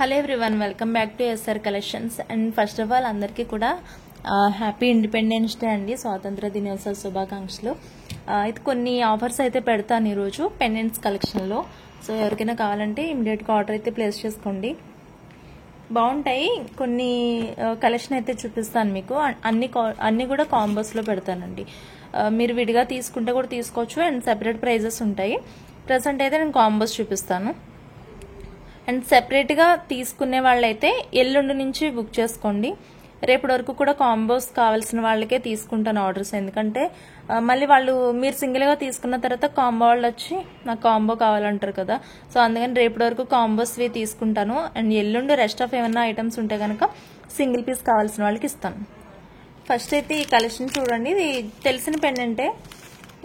Hello everyone, welcome back to SR collections. And first of all అందరికీ కూడా happy independence day అండి, స్వాతంత్ర దినోత్సవ శుభాకాంక్షలు. అయితే కొన్ని ఆఫర్స్ అయితే పెడతాను ఈరోజు పెండెంట్స్ కలెక్షన్లో. సో ఎవరికైనా కావాలంటే ఇమీడియట్గా ఆర్డర్ అయితే ప్లేస్ చేసుకోండి. బాగుంటాయి. కొన్ని కలెక్షన్ అయితే చూపిస్తాను మీకు. అన్ని కూడా కాంబోస్లో పెడతానండి. మీరు విడిగా తీసుకుంటే కూడా తీసుకోవచ్చు అండ్ సెపరేట్ ప్రైజెస్ ఉంటాయి. ప్రజెంట్ అయితే నేను కాంబోస్ చూపిస్తాను. అండ్ సెపరేట్గా తీసుకునే వాళ్ళైతే ఎల్లుండి నుంచి బుక్ చేసుకోండి. రేపటి వరకు కూడా కాంబోస్ కావాల్సిన వాళ్ళకే తీసుకుంటాను ఆర్డర్స్. ఎందుకంటే మళ్ళీ మీరు సింగిల్గా తీసుకున్న తర్వాత కాంబో వాళ్ళు వచ్చి నాకు కాంబో కావాలంటారు కదా. సో అందుకని రేపటి వరకు కాంబోస్వి తీసుకుంటాను. అండ్ ఎల్లుండి రెస్ట్ ఆఫ్ ఏమైనా ఐటమ్స్ ఉంటే కనుక సింగిల్ పీస్ కావాల్సిన వాళ్ళకి ఇస్తాను. ఫస్ట్ అయితే ఈ కలెక్షన్ చూడండి. ఇది తెలిసిన పెండెంటే.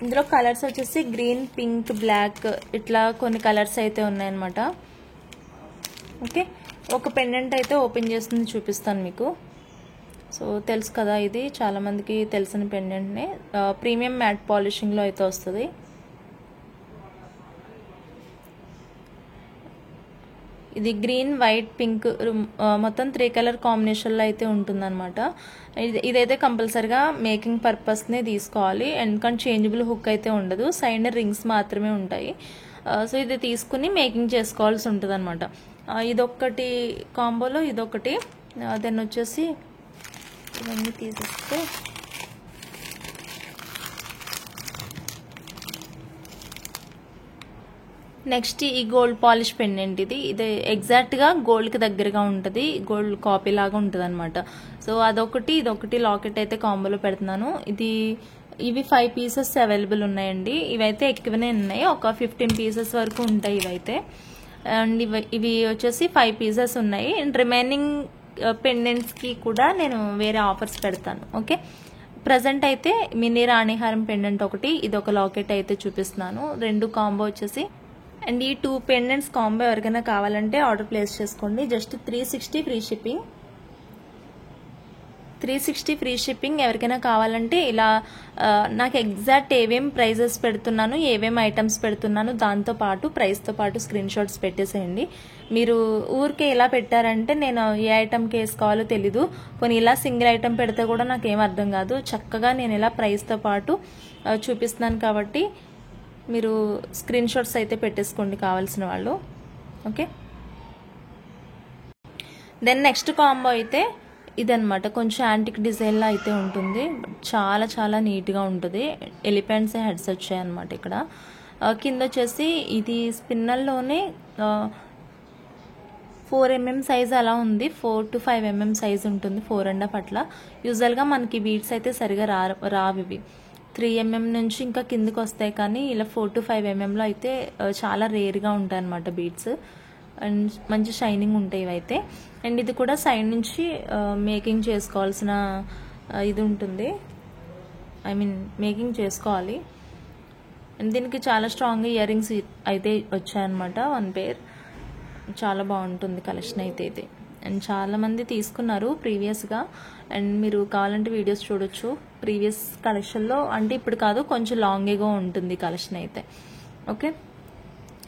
ఇందులో కలర్స్ వచ్చేసి గ్రీన్, పింక్, బ్లాక్ ఇట్లా కొన్ని కలర్స్ అయితే ఉన్నాయన్నమాట. ఓకే, ఒక పెండెంట్ అయితే ఓపెన్ చేస్తుంది చూపిస్తాను మీకు. సో తెలుసు కదా, ఇది చాలా మందికి తెలిసిన పెండెంట్నే. ప్రీమియం మ్యాట్ పాలిషింగ్లో అయితే వస్తుంది. ఇది గ్రీన్, వైట్, పింక్ మొత్తం 3 కలర్ కాంబినేషన్లో అయితే ఉంటుందన్నమాట. ఇదైతే కంపల్సరిగా మేకింగ్ పర్పస్నే తీసుకోవాలి. ఎందుకంటే చేంజబుల్ హుక్ అయితే ఉండదు, సైడ్ రింగ్స్ మాత్రమే ఉంటాయి. సో ఇది తీసుకుని మేకింగ్ చేసుకోవాల్సి ఉంటుంది అనమాట. ఇదొక్కటి కాంబోలో, ఇదొకటి. దెన్ వచ్చేసి ఇవన్నీ తీసేస్తే నెక్స్ట్ ఈ గోల్డ్ పాలిష్ పెండెంట్. ఇది ఎగ్జాక్ట్గా గోల్డ్కి దగ్గరగా ఉంటుంది, గోల్డ్ కాపీ లాగా ఉంటుంది అనమాట. సో అదొకటి, ఇదొకటి లాకెట్ అయితే కాంబోలో పెడుతున్నాను. ఇవి 5 పీసెస్ అవైలబుల్ ఉన్నాయండి. ఇవైతే ఎక్కువనే ఉన్నాయి, ఒక 15 పీసెస్ వరకు ఉంటాయి ఇవైతే. అండ్ ఇవి వచ్చేసి 5 పీసెస్ ఉన్నాయి. అండ్ రిమైనింగ్ పెండెంట్స్కి కూడా నేను వేరే ఆఫర్స్ పెడతాను. ఓకే, ప్రజెంట్ అయితే మినీ రాణిహారం పెండెంట్ ఒకటి, ఇది ఒక లాకెట్ అయితే చూపిస్తున్నాను. 2 కాంబో వచ్చేసి. అండ్ ఈ 2 పెండెంట్స్ కాంబో ఎవరికైనా కావాలంటే ఆర్డర్ ప్లేస్ చేసుకోండి. Just 360 free shipping. 360 free shipping. ఎవరికైనా కావాలంటే ఇలా నాకు ఎగ్జాక్ట్ ఏమేం ప్రైజెస్ పెడుతున్నాను, ఏమేమి ఐటమ్స్ పెడుతున్నాను, దాంతోపాటు ప్రైస్తో పాటు స్క్రీన్ షాట్స్ పెట్టేసేయండి. మీరు ఊరికే ఇలా పెట్టారంటే నేను ఏ ఐటమ్కి వేసుకోవాలో తెలీదు. కొన్ని ఇలా సింగిల్ ఐటమ్ పెడితే కూడా నాకు ఏం అర్థం కాదు. చక్కగా నేను ఇలా ప్రైస్తో పాటు చూపిస్తున్నాను కాబట్టి మీరు స్క్రీన్ షాట్స్ అయితే పెట్టేసుకోండి కావాల్సిన వాళ్ళు. ఓకే, దెన్ నెక్స్ట్ కాంబో అయితే ఇదనమాట. కొంచెం యాంటిక్ డిజైన్లో అయితే ఉంటుంది. చాలా చాలా నీట్గా ఉంటుంది. ఎలిఫెంట్స్ హెడ్స్ వచ్చాయన్నమాట ఇక్కడ. కింద వచ్చేసి ఇది స్పిన్నల్లోనే 4 mm సైజ్ అలా ఉంది. 4 to 5 mm సైజ్ ఉంటుంది, 4.5 అట్లా. యూజువల్గా మనకి బీడ్స్ అయితే సరిగా రావు. ఇవి 3 mm నుంచి ఇంకా కిందకి వస్తాయి, కానీ ఇలా 4 to 5 mmలో అయితే చాలా రేర్గా ఉంటాయి అన్నమాట బీడ్స్. అండ్ మంచి షైనింగ్ ఉంటాయి ఇవైతే. అండ్ ఇది కూడా సైడ్ నుంచి మేకింగ్ చేసుకోవాల్సిన ఇది ఉంటుంది, మేకింగ్ చేసుకోవాలి. అండ్ దీనికి చాలా స్ట్రాంగ్ ఇయర్ రింగ్స్ అయితే వచ్చాయన్నమాట, 1 పేర్. చాలా బాగుంటుంది కలెక్షన్ అయితే ఇది. అండ్ చాలా మంది తీసుకున్నారు ప్రీవియస్గా. అండ్ మీరు కావాలంటే వీడియోస్ చూడొచ్చు ప్రీవియస్ కలెక్షన్లో. అంటే ఇప్పుడు కాదు, కొంచెం లాంగేగా ఉంటుంది కలెక్షన్ అయితే. ఓకే,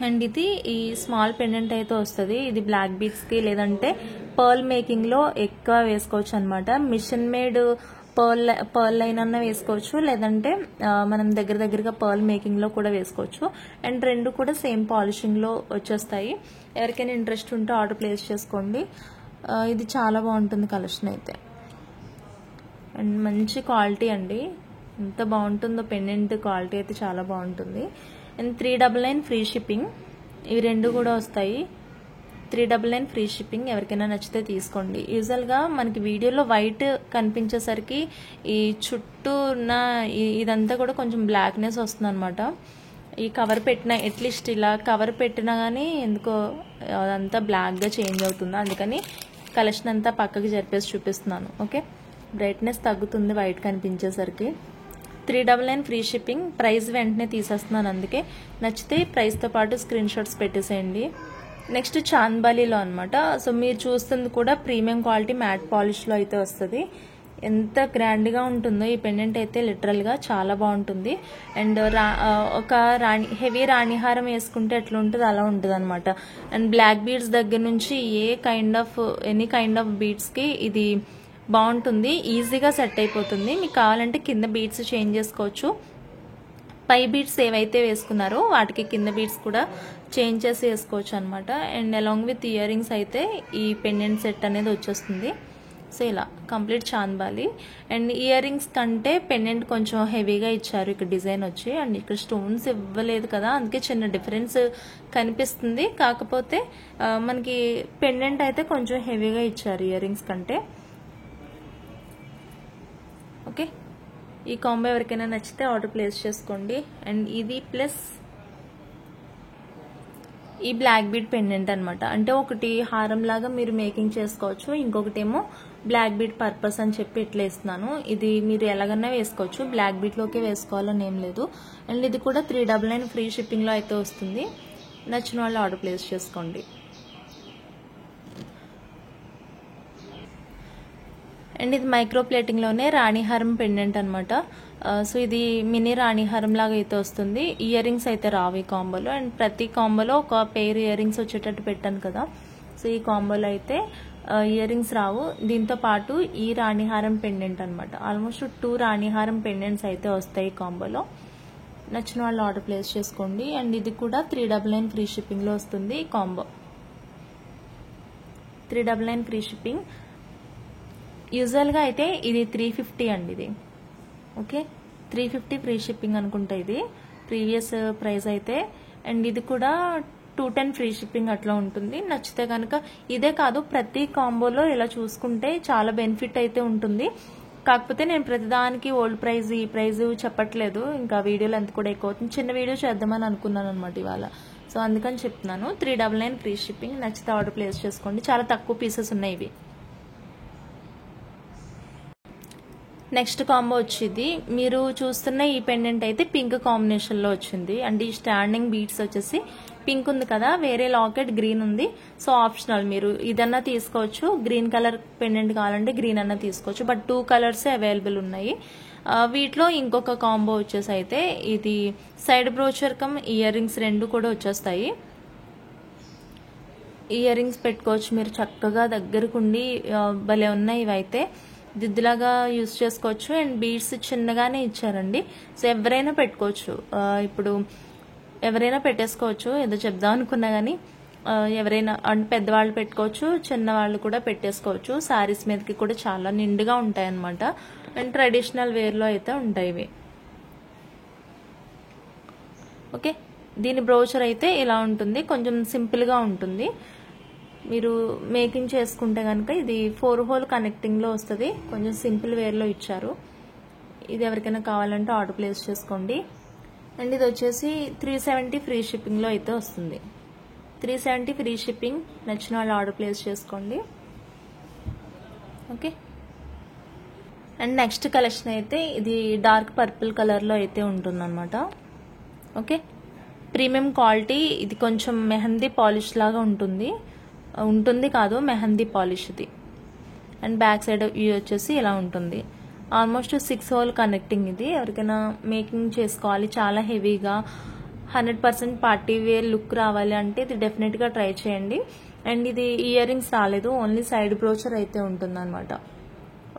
అండ్ ఇది ఈ స్మాల్ పెండెంట్ అయితే వస్తుంది. ఇది బ్లాక్ బీడ్స్కి లేదంటే పర్ల్ మేకింగ్లో ఎక్కువ వేసుకోవచ్చు అనమాట. మిషన్ మేడ్ పర్ల్ లైన్ అన్న వేసుకోవచ్చు, లేదంటే మనం దగ్గరగా పర్ల్ మేకింగ్లో కూడా వేసుకోవచ్చు. అండ్ 2 కూడా సేమ్ పాలిషింగ్లో వచ్చేస్తాయి. ఎవరికైనా ఇంట్రెస్ట్ ఉంటే ఆర్డర్ ప్లేస్ చేసుకోండి. ఇది చాలా బాగుంటుంది కలెక్షన్ అయితే. అండ్ మంచి క్వాలిటీ అండి, ఎంత బాగుంటుందో పెండెంట్ క్వాలిటీ అయితే చాలా బాగుంటుంది. And 399 free shipping. ఇవి 2 కూడా వస్తాయి. 399 ఫ్రీ షిప్పింగ్. ఎవరికైనా నచ్చితే తీసుకోండి. యూజువల్గా మనకి వీడియోలో వైట్ కనిపించేసరికి ఈ చుట్టూ ఉన్న ఇదంతా కూడా కొంచెం బ్లాక్నెస్ వస్తుంది అనమాట. ఈ కవర్ పెట్టిన అట్లీస్ట్ ఇలా కవర్ పెట్టినా కానీ ఎందుకో అదంతా బ్లాక్గా చేంజ్ అవుతుంది. అందుకని కలెక్షన్ అంతా పక్కకి జరిపేసి చూపిస్తున్నాను. ఓకే, బ్రైట్నెస్ తగ్గుతుంది వైట్ కనిపించేసరికి. 399 free shipping. ప్రైస్ వెంటనే తీసేస్తున్నాను, అందుకే నచ్చితే ప్రైస్తో పాటు స్క్రీన్ షాట్స్ పెట్టేసేయండి. నెక్స్ట్ చాంద్బాలీలో అనమాట. సో మీరు చూస్తుంది కూడా ప్రీమియం క్వాలిటీ మ్యాట్ పాలిష్లో అయితే వస్తుంది. ఎంత గ్రాండ్గా ఉంటుందో ఈ పెండెంట్ అయితే లిటరల్గా చాలా బాగుంటుంది. అండ్ ఒక హెవీ రాణిహారం వేసుకుంటే ఎట్లా ఉంటుంది అలా ఉంటుంది అనమాట. అండ్ బ్లాక్ బీడ్స్ దగ్గర నుంచి ఎనీ కైండ్ ఆఫ్ బీడ్స్కి ఇది బాగుంటుంది, ఈజీగా సెట్ అయిపోతుంది. మీకు కావాలంటే కింద బీడ్స్ చేంజ్ చేసుకోవచ్చు. పై బీడ్స్ ఏవైతే వేసుకున్నారో వాటికి కింద బీడ్స్ కూడా చేంజ్ చేసి వేసుకోవచ్చు అనమాట. And along with ear rings అయితే ఈ పెండెంట్ సెట్ అనేది వచ్చేస్తుంది. సో ఇలా complete chandbali. And ear rings కంటే పెండెంట్ కొంచెం హెవీగా ఇచ్చారు ఇక్కడ డిజైన్ వచ్చి. అండ్ ఇక్కడ స్టోన్స్ ఇవ్వలేదు కదా, అందుకే చిన్న డిఫరెన్స్ కనిపిస్తుంది. కాకపోతే మనకి పెండెంట్ అయితే కొంచెం హెవీగా ఇచ్చారు ఇయర్ రింగ్స్ కంటే. ఓకే, ఈ కాంబో ఎవరికైనా నచ్చితే ఆర్డర్ ప్లేస్ చేసుకోండి. అండ్ ఇది ప్లస్ ఈ బ్లాక్ బీడ్ పెండెంట్ అనమాట. అంటే ఒకటి హారం లాగా మీరు మేకింగ్ చేసుకోవచ్చు, ఇంకొకటి ఏమో బ్లాక్ బీడ్ పర్పస్ అని చెప్పి ఇట్లా వేస్తున్నాను. ఇది మీరు ఎలాగన్నా వేసుకోవచ్చు, బ్లాక్ బీడ్లోకే వేసుకోవాలని ఏం లేదు. అండ్ ఇది కూడా 399 ఫ్రీ షిప్పింగ్లో అయితే వస్తుంది. నచ్చిన వాళ్ళు ఆర్డర్ ప్లేస్ చేసుకోండి. అండ్ ఇది మైక్రో ప్లేటింగ్లోనే రాణిహారం పెండెంట్ అనమాట. సో ఇది మినీ రాణిహారం లాగా అయితే వస్తుంది. ఇయర్ రింగ్స్ అయితే రావు ఈ కాంబోలో. అండ్ ప్రతి కాంబోలో ఒక పెయిర్ ఇయర్ రింగ్స్ వచ్చేటట్టు పెట్టాను కదా, సో ఈ కాంబోలో అయితే ఇయర్ రింగ్స్ రావు. దీంతో పాటు ఈ రాణిహారం పెండెంట్ అనమాట. ఆల్మోస్ట్ 2 రాణిహారం పెండెంట్స్ అయితే వస్తాయి ఈ కాంబోలో. నచ్చిన వాళ్ళు ఆర్డర్ ప్లేస్ చేసుకోండి. అండ్ ఇది కూడా 399 ఫ్రీ షిప్పింగ్లో వస్తుంది ఈ కాంబో. 399 free shipping. యూజువల్గా అయితే ఇది 350 అండి ఇది. ఓకే, 350 ఫ్రీ షిప్పింగ్ అనుకుంటా ఇది ప్రీవియస్ ప్రైస్ అయితే. అండ్ ఇది కూడా 210 ఫ్రీ షిప్పింగ్ అట్లా ఉంటుంది. నచ్చితే కనుక ఇదే కాదు ప్రతి కాంబోలో ఇలా చూసుకుంటే చాలా బెనిఫిట్ అయితే ఉంటుంది. కాకపోతే నేను ప్రతిదానికి ఓల్డ్ ప్రైస్ ఈ ప్రైస్ చెప్పట్లేదు, ఇంకా వీడియోలు అంత కూడా ఎక్కువ అవుతుంది. చిన్న వీడియో చేద్దామని అనుకున్నాను అనమాట ఇవాళ, సో అందుకని చెప్తున్నాను. 399 ఫ్రీ షిప్పింగ్. నచ్చితే ఆర్డర్ ప్లేస్ చేసుకోండి. చాలా తక్కువ పీసెస్ ఉన్నాయి ఇవి. నెక్స్ట్ కాంబో వచ్చింది, మీరు చూస్తున్న ఈ పెండెంట్ అయితే పింక్ కాంబినేషన్లో వచ్చింది. అండ్ ఈ స్టాండింగ్ బీడ్స్ వచ్చేసి పింక్ ఉంది కదా, వేరే లాకెట్ గ్రీన్ ఉంది. సో ఆప్షనల్, మీరు ఇదన్నా తీసుకోవచ్చు. గ్రీన్ కలర్ పెండెంట్ కావాలంటే గ్రీన్ అన్నా తీసుకోవచ్చు. బట్ 2 కలర్సే అవైలబుల్ ఉన్నాయి. వీటిలో ఇంకొక కాంబో వచ్చేసి అయితే ఇది side brochure come ear rings 2 కూడా వచ్చేస్తాయి. ఇయర్ రింగ్స్ పెట్టుకోవచ్చు మీరు చక్కగా దగ్గరకుండి. భలే ఉన్నాయి ఇవైతే, దిద్దులాగా యూజ్ చేసుకోవచ్చు. అండ్ బీడ్స్ చిన్నగానే ఇచ్చారండి, సో ఎవరైనా పెట్టుకోవచ్చు. ఇప్పుడు ఎవరైనా పెట్టేసుకోవచ్చు. ఏదో చెప్దాం అనుకున్నా కానీ ఎవరైనా అంటే పెద్దవాళ్ళు పెట్టుకోవచ్చు, చిన్నవాళ్ళు కూడా పెట్టేసుకోవచ్చు. శారీస్ మీదకి కూడా చాలా నిండుగా ఉంటాయి అన్నమాట. అండ్ ట్రెడిషనల్ వేర్లో అయితే ఉంటాయి ఇవి. ఓకే, దీని బ్రోచర్ అయితే ఇలా ఉంటుంది, కొంచెం సింపుల్గా ఉంటుంది. మీరు మేకింగ్ చేసుకుంటే కనుక ఇది 4 హోల్ కనెక్టింగ్లో వస్తుంది. కొంచెం సింపుల్ వేర్లో ఇచ్చారు. ఇది ఎవరికైనా కావాలంటే ఆర్డర్ ప్లేస్ చేసుకోండి. అండ్ ఇది వచ్చేసి 370 ఫ్రీ షిప్పింగ్లో అయితే వస్తుంది. 370 ఫ్రీ షిప్పింగ్. నచ్చిన వాళ్ళు ఆర్డర్ ప్లేస్ చేసుకోండి. ఓకే, అండ్ నెక్స్ట్ కలెక్షన్ అయితే ఇది డార్క్ పర్పుల్ కలర్లో అయితే ఉంటుందన్నమాట. Okay, premium quality. ఇది కొంచెం మెహందీ పాలిష్ లాగా ఉంటుంది కాదు, మెహందీ పాలిష్ ఇది. అండ్ బ్యాక్ సైడ్ వ్యూ వచ్చేసి ఇలా ఉంటుంది. Almost 6 whole connecting. ఇది ఎవరికైనా మేకింగ్ చేసుకోవాలి, చాలా హెవీగా 100% పార్టీ వేర్ లుక్ రావాలి అంటే ఇది డెఫినెట్గా ట్రై చేయండి. అండ్ ఇది ఇయర్ రింగ్స్ రాలేదు, ఓన్లీ సైడ్ బ్రోచర్ అయితే ఉంటుంది అనమాట.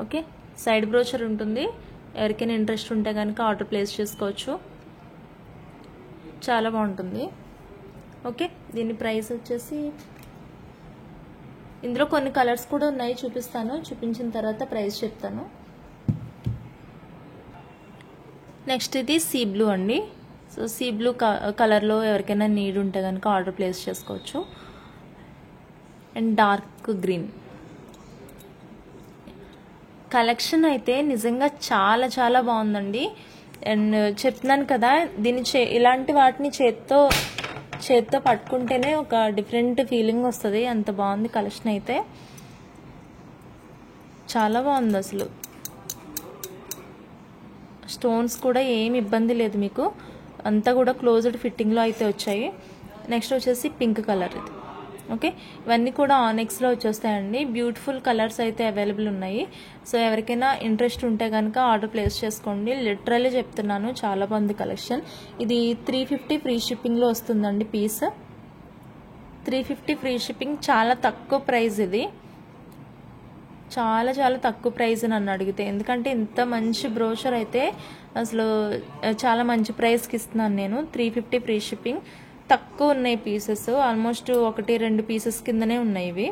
ఓకే, సైడ్ బ్రోచర్ ఉంటుంది. ఎవరికైనా ఇంట్రెస్ట్ ఉంటే కనుక ఆర్డర్ ప్లేస్ చేసుకోవచ్చు. చాలా బాగుంటుంది. ఓకే, దీని ప్రైస్ వచ్చేసి ఇందులో కొన్ని కలర్స్ కూడా ఉన్నాయి, చూపిస్తాను. చూపించిన తర్వాత ప్రైస్ చెప్తాను. నెక్స్ట్ ఇది సీ బ్లూ అండి. సో సీ బ్లూ కలర్లో ఎవరికైనా నీడ్ ఉంటే కనుక ఆర్డర్ ప్లేస్ చేసుకోవచ్చు. అండ్ డార్క్ గ్రీన్ కలెక్షన్ అయితే నిజంగా చాలా చాలా బాగుందండి. అండ్ చెప్తున్నాను కదా, దీన్ని ఇలాంటి వాటిని చేత్తో పట్టుకుంటేనే ఒక డిఫరెంట్ ఫీలింగ్ వస్తుంది. అంత బాగుంది కలెక్షన్ అయితే, చాలా బాగుంది అసలు. స్టోన్స్ కూడా ఏమి ఇబ్బంది లేదు మీకు, అంతా కూడా క్లోజ్డ్ ఫిట్టింగ్లో అయితే వచ్చాయి. నెక్స్ట్ వచ్చేసి పింక్ కలర్. ఇది ఓకే, ఇవన్నీ కూడా ఆనెక్స్లో వచ్చేస్తాయండి. బ్యూటిఫుల్ కలర్స్ అయితే అవైలబుల్ ఉన్నాయి. సో ఎవరికైనా ఇంట్రెస్ట్ ఉంటే కనుక ఆర్డర్ ప్లేస్ చేసుకోండి. లిటరల్లీ చెప్తున్నాను, చాలా బాగుంది కలెక్షన్. ఇది 350 ఫ్రీ షిప్పింగ్లో వస్తుందండి పీస్. 350 ఫ్రీ షిప్పింగ్, చాలా తక్కువ ప్రైస్ ఇది, చాలా చాలా తక్కువ ప్రైస్ నన్ను అడిగితే. ఎందుకంటే ఇంత మంచి బ్రోషర్ అయితే అసలు చాలా మంచి ప్రైస్కి ఇస్తున్నాను నేను. 350 ఫ్రీ షిప్పింగ్, తక్కువ ఉన్నాయి పీసెస్, ఆల్మోస్ట్ 1-2 పీసెస్ కిందనే ఉన్నాయి ఇవి.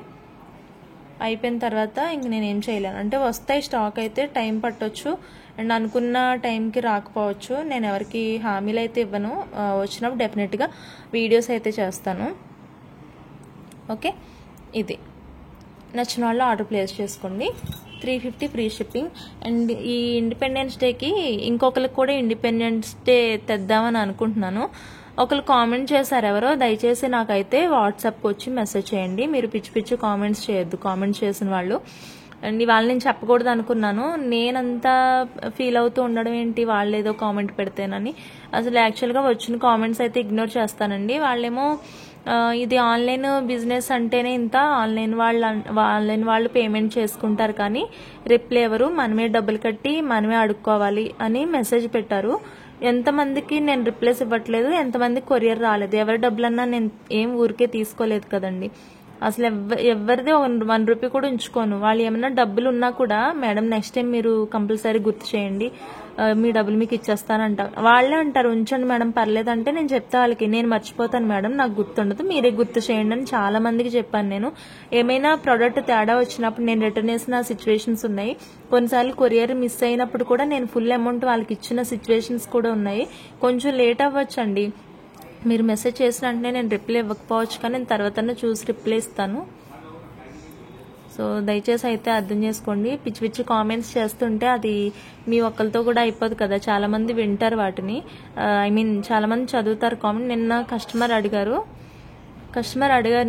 అయిపోయిన తర్వాత ఇంక నేను ఏం చేయలేను, అంటే వస్తాయి స్టాక్ అయితే, టైం పట్టొచ్చు అండ్ అనుకున్న టైంకి రాకపోవచ్చు. నేను ఎవరికి హామీలు అయితే ఇవ్వను, వచ్చినప్పుడు డెఫినెట్గా వీడియోస్ అయితే చేస్తాను. ఓకే, ఇది నచ్చిన వాళ్ళు ఆర్డర్ ప్లేస్ చేసుకోండి. 350 ఫ్రీ షిప్పింగ్. అండ్ ఈ ఇండిపెండెన్స్ డేకి ఇంకొకరికి కూడా ఇండిపెండెన్స్ డే తెద్దామని అనుకుంటున్నాను. ఒకరు కామెంట్ చేశారు ఎవరో, దయచేసి నాకైతే వాట్సాప్కి వచ్చి మెసేజ్ చేయండి. మీరు పిచ్చి పిచ్చి కామెంట్స్ చేయొద్దు, కామెంట్స్ చేసిన వాళ్ళు. అండ్ ఇవాళ నేను చెప్పకూడదు అనుకున్నాను, నేనంతా ఫీల్ అవుతూ ఉండడం ఏంటి వాళ్ళు ఏదో కామెంట్ పెడితేనని. అసలు యాక్చువల్గా వచ్చిన కామెంట్స్ అయితే ఇగ్నోర్ చేస్తానండి. వాళ్ళేమో ఇది ఆన్లైన్ బిజినెస్ అంటేనే ఇంత, ఆన్లైన్ వాళ్ళు పేమెంట్ చేసుకుంటారు కానీ రిప్లై ఎవరు, మనమే డబ్బులు కట్టి మనమే అడుక్కోవాలి అని మెసేజ్ పెట్టారు. ఎంతమందికి నేను రిప్లైస్ ఇవ్వట్లేదు, ఎంతమందికి కొరియర్ రాలేదు. ఎవరి డబ్బులన్నా నేను ఏం ఊరికే తీసుకోలేదు కదండి. అసలు ఎవరిది 1 రూపీ కూడా ఉంచుకోను. వాళ్ళు ఏమైనా డబ్బులు ఉన్నా కూడా, మేడం నెక్స్ట్ టైం మీరు కంపల్సరీ గుర్తు చేయండి, మీ డబ్బులు మీకు ఇచ్చేస్తానంట. వాళ్ళే అంటారు ఉంచండి మేడం పర్లేదంటే, నేను చెప్తా వాళ్ళకి, నేను మర్చిపోతాను మేడం, నాకు గుర్తుండదు, మీరే గుర్తు చేయండి అని చాలా మందికి చెప్పాను నేను. ఏమైనా ప్రోడక్ట్ తేడా వచ్చినప్పుడు నేను రిటర్న్ చేసిన సిచ్యువేషన్స్ ఉన్నాయి. కొన్నిసార్లు కొరియర్ మిస్ అయినప్పుడు కూడా నేను ఫుల్ అమౌంట్ వాళ్ళకి ఇచ్చిన సిచ్యువేషన్స్ కూడా ఉన్నాయి. కొంచెం లేట్ అవ్వచ్చండి, మీరు మెసేజ్ చేసిన వెంటనే నేను రిప్లై ఇవ్వకపోవచ్చు, కానీ నేను తర్వాత చూసి రిప్లై ఇస్తాను. సో దయచేసి అయితే అర్థం చేసుకోండి. పిచ్చి పిచ్చి కామెంట్స్ చేస్తుంటే అది మీ ఒక్కరితో కూడా అయిపోదు కదా, చాలా మంది వింటారు వాటిని, ఐ మీన్ చాలా మంది చదువుతారు కామెంట్. నిన్న కస్టమర్ అడిగారు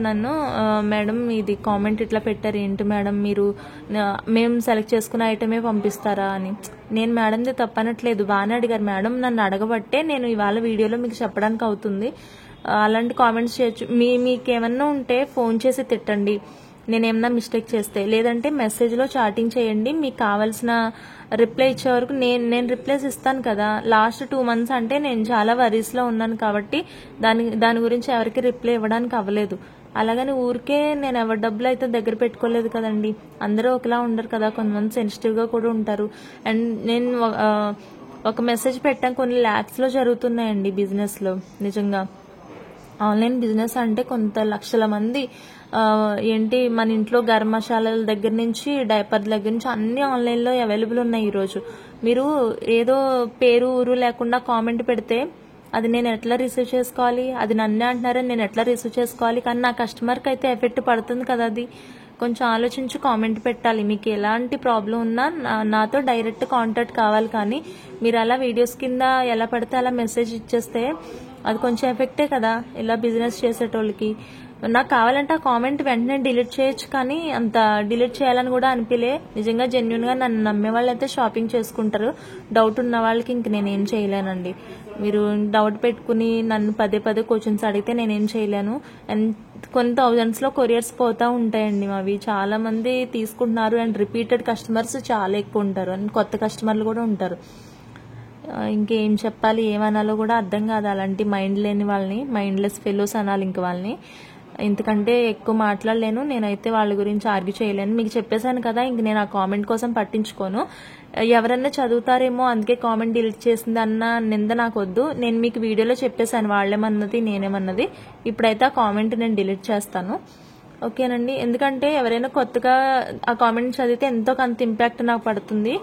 నన్ను, మేడం ఇది కామెంట్ ఇట్లా పెట్టారు ఏంటి మేడం, మీరు మేము సెలెక్ట్ చేసుకున్న ఐటమే పంపిస్తారా అని. నేను మేడంది తప్పనట్లేదు, బాగానే అడిగారు మేడం, నన్ను అడగబట్టే నేను ఇవాళ వీడియోలో మీకు చెప్పడానికి అవుతుంది. అలాంటి కామెంట్స్ చేయొచ్చు. మీకేమన్నా ఉంటే ఫోన్ చేసి తిట్టండి నేనేమన్నా మిస్టేక్ చేస్తే, లేదంటే మెసేజ్లో చాటింగ్ చేయండి. మీకు కావాల్సిన రిప్లై ఇచ్చే వరకు నేను రిప్లైస్ ఇస్తాను కదా. లాస్ట్ 2 months అంటే నేను చాలా వరీస్లో ఉన్నాను కాబట్టి దాని గురించి ఎవరికి రిప్లై ఇవ్వడానికి అవ్వలేదు. అలాగని ఊరికే నేను ఎవరి డబ్బులు అయితే దగ్గర పెట్టుకోలేదు కదండి. అందరూ ఒకలా ఉండరు కదా, కొంతమంది సెన్సిటివ్గా కూడా ఉంటారు. అండ్ నేను ఒక మెసేజ్ పెట్టాను, కొన్ని lakhsలో జరుగుతున్నాయండి బిజినెస్లో. నిజంగా ఆన్లైన్ బిజినెస్ అంటే కొంత లక్షల మంది, ఏంటి మన ఇంట్లో గరం మసాలాల దగ్గర నుంచి డైపర్ దగ్గర నుంచి అన్ని ఆన్లైన్లో అవైలబుల్ ఉన్నాయి ఈరోజు. మీరు ఏదో పేరు ఊరు లేకుండా కామెంట్ పెడితే అది నేను ఎట్లా రిసీవ్ చేసుకోవాలి, అది నన్నే అంటున్నారని నేను ఎట్లా రిసీవ్ చేసుకోవాలి, కానీ నా కస్టమర్కి అయితే ఎఫెక్ట్ పడుతుంది కదా. అది కొంచెం ఆలోచించి కామెంట్ పెట్టాలి. మీకు ఎలాంటి ప్రాబ్లం ఉన్నా నాతో డైరెక్ట్ కాంటాక్ట్ కావాలి, కానీ మీరు అలా వీడియోస్ కింద ఎలా పడితే అలా మెసేజ్ ఇచ్చేస్తే అది కొంచెం ఎఫెక్టే కదా ఇలా బిజినెస్ చేసేటోళ్ళకి. నాకు కావాలంటే ఆ కామెంట్ వెంటనే డిలీట్ చేయొచ్చు, కానీ అంత డిలీట్ చేయాలని కూడా అనిపించలే. నిజంగా జెన్యున్గా నన్ను నమ్మే వాళ్ళు అయితే షాపింగ్ చేసుకుంటారు. డౌట్ ఉన్న వాళ్ళకి ఇంక నేనేం చేయలేనండి. మీరు డౌట్ పెట్టుకుని నన్ను పదే క్వశ్చన్స్ అడిగితే నేనేం చేయలేను. అండ్ కొన్ని thousandsలో కొరియర్స్ పోతూ ఉంటాయండి మావి. చాలా మంది తీసుకుంటున్నారు అండ్ రిపీటెడ్ కస్టమర్స్ చాలా ఎక్కువ ఉంటారు, అండ్ కొత్త కస్టమర్లు కూడా ఉంటారు. ఇంకేం చెప్పాలి, ఏమనాలో కూడా అర్థం కాదు. అలాంటి మైండ్ లేని వాళ్ళని మైండ్లెస్ ఫెలోస్ అనాలి ఇంక వాళ్ళని. ఇంతకంటే ఎక్కువ మాట్లాడలేను, నేనైతే వాళ్ళ గురించి ఆర్గ్యూ చేయలేను. మీకు చెప్పేశాను కదా, ఇంక నేను ఆ కామెంట్ కోసం పట్టించుకోను. ఎవరన్నా చదువుతారేమో అందుకే కామెంట్ డిలీట్ చేసింది అన్న నింద నాకు వద్దు. నేను మీకు వీడియోలో చెప్పేశాను వాళ్ళేమన్నది నేనేమన్నది. ఇప్పుడైతే ఆ కామెంట్ నేను డిలీట్ చేస్తాను, ఓకేనండి. ఎందుకంటే ఎవరైనా కొత్తగా ఆ కామెంట్ చదివితే ఎంతో కొంత ఇంపాక్ట్ నాకు పడుతుంది.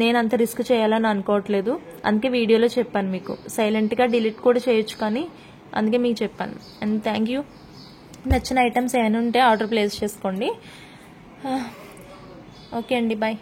నేను అంత రిస్క్ చేయాలని అనుకోవట్లేదు, అందుకే వీడియోలో చెప్పాను మీకు. సైలెంట్గా డిలీట్ కూడా చేయొచ్చు, కానీ అందుకే మీకు చెప్పాను. And thank you. నచ్చిన ఐటమ్స్ ఏమైనా ఉంటే ఆర్డర్ ప్లేస్ చేసుకోండి. ఓకే అండి, బాయ్.